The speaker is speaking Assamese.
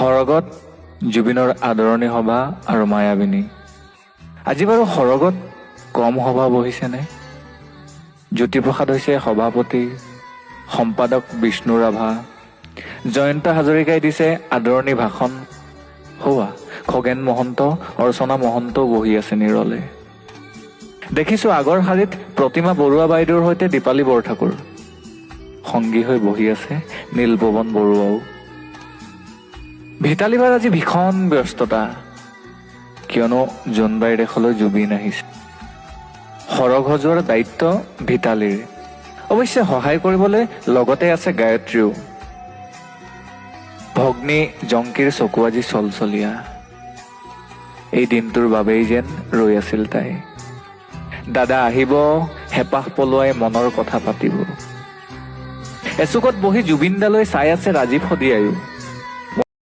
সৰগত জুবিনৰ আদৰণি সভা আৰু মায়াবিনী। আজি বাৰু সৰগত কম সভা বহিছেনে? জ্যোতিপ্ৰসাদ হৈছে সভাপতি, সম্পাদক বিষ্ণু ৰাভা, জয়ন্ত হাজৰিকাই দিছে আদৰণি ভাষণ। হোৱা খগেন মহন্ত, অৰ্চনা মহন্তও বহি আছে নিৰলে। দেখিছো আগৰ শাৰীত প্ৰতিমা বৰুৱা বাইদেউৰ সৈতে দীপালী বৰঠাকুৰ, সংগী হৈ বহি আছে নীলপৱন বৰুৱাও। ভিতালীবাৰ আজি ভীষণ ব্যস্ততা, কিয়নো জোনবাইৰ দেশলৈ জুবিন আহিছে। সৰগ সজোৱাৰ দায়িত্ব ভিতালীৰ। অৱশ্যে সহায় কৰিবলৈ লগতে আছে গায়ত্ৰীও। ভগ্নী জংকীৰ চকু আজি চলচলীয়া। এই দিনটোৰ বাবেই যেন ৰৈ আছিল তাই। দাদা আহিব, হেঁপাহ পলোৱাই মনৰ কথা পাতিব। এচুকত বহি জুবিনদালৈ চাই আছে ৰাজীৱ শদিয়ায়ো।